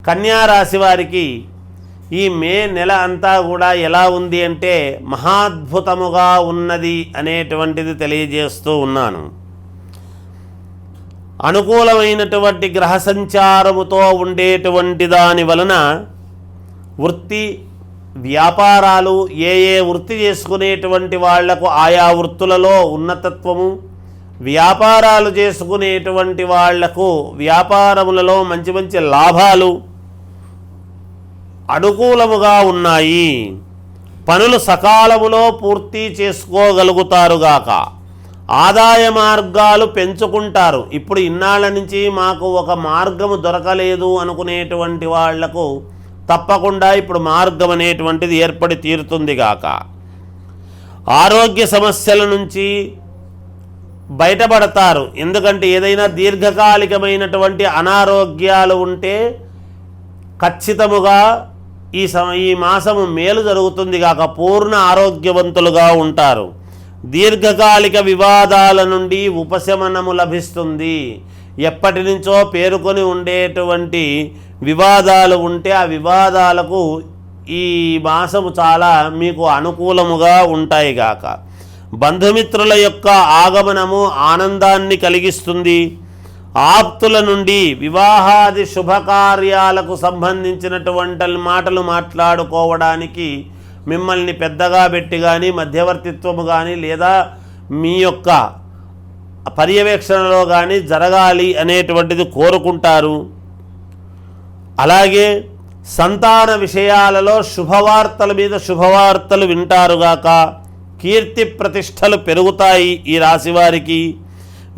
కన్యా రాశి వారికి ఈ మే నెల అంతా కూడా ఎలా ఉంది అంటే మహాద్భుతముగా ఉన్నది అనేటువంటిది తెలియజేస్తూ ఉన్నాను. అనుకూలమైనటువంటి గ్రహ సంచారముతో ఉండేటువంటి దాని వలన వృత్తి వ్యాపారాలు ఏ వృత్తి చేసుకునేటువంటి వాళ్లకు ఆయా వృత్తులలో ఉన్నతత్వము, వ్యాపారాలు చేసుకునేటువంటి వాళ్లకు వ్యాపారములలో మంచి మంచి లాభాలు అనుకూలముగా ఉన్నాయి. పనులు సకాలములో పూర్తి చేసుకోగలుగుతారుగాక. ఆదాయ మార్గాలు పెంచుకుంటారు. ఇప్పుడు ఇన్నాళ్ళ నుంచి మాకు ఒక మార్గము దొరకలేదు అనుకునేటువంటి వాళ్లకు తప్పకుండా ఇప్పుడు మార్గం అనేటువంటిది ఏర్పడి తీరుతుంది గాక. ఆరోగ్య సమస్యల నుంచి బయటపడతారు. ఎందుకంటే ఏదైనా దీర్ఘకాలికమైనటువంటి అనారోగ్యాలు ఉంటే ఖచ్చితముగా ఈ మాసము మేలు జరుగుతుంది గాక. పూర్ణ ఆరోగ్యవంతులుగా ఉంటారు. దీర్ఘకాలిక వివాదాల నుండి ఉపశమనము లభిస్తుంది. ఎప్పటి నుంచో పేరుకొని ఉండేటువంటి వివాదాలు ఉంటే ఆ వివాదాలకు ఈ మాసము చాలా మీకు అనుకూలముగా ఉంటాయి గాక. బంధుమిత్రుల యొక్క ఆగమనము ఆనందాన్ని కలిగిస్తుంది. ఆప్తుల నుండి వివాహాది శుభకార్యాలకు సంబంధించినటువంటి మాటలు మాట్లాడుకోవడానికి మిమ్మల్ని పెద్దగా పెట్టి కానీ మధ్యవర్తిత్వము కానీ లేదా మీ యొక్క పర్యవేక్షణలో కానీ జరగాలి అనేటువంటిది కోరుకుంటారు. అలాగే సంతాన విషయాలలో శుభవార్తల మీద శుభవార్తలు వింటారుగాక. కీర్తి ప్రతిష్టలు పెరుగుతాయి ఈ రాశివారికి.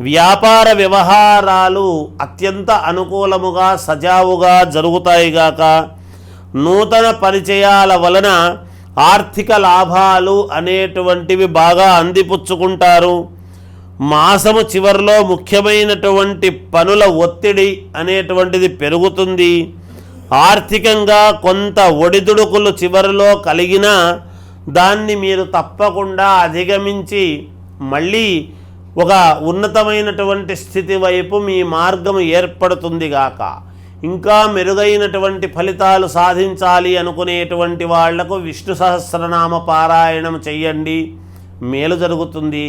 వ్యాపార వ్యవహారాలు అత్యంత అనుకూలముగా సజావుగా జరుగుతాయిగాక. నూతన పరిచయాల వలన ఆర్థిక లాభాలు అనేటువంటివి బాగా అందిపుచ్చుకుంటారు. మాసము చివరిలో ముఖ్యమైనటువంటి పనుల ఒత్తిడి అనేటువంటిది పెరుగుతుంది. ఆర్థికంగా కొంత ఒడిదుడుకులు చివరిలో కలిగినా దాన్ని మీరు తప్పకుండా అధిగమించి మళ్ళీ ఒక ఉన్నతమైనటువంటి స్థితి వైపు మీ మార్గం ఏర్పడుతుంది గాక. ఇంకా మెరుగైనటువంటి ఫలితాలు సాధించాలి అనుకునేటువంటి వాళ్లకు విష్ణు సహస్రనామ పారాయణం చెయ్యండి, మేలు జరుగుతుంది.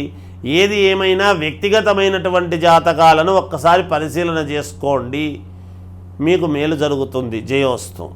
ఏది ఏమైనా వ్యక్తిగతమైనటువంటి జాతకాలను ఒక్కసారి పరిశీలన చేసుకోండి, మీకు మేలు జరుగుతుంది. జయోస్తు.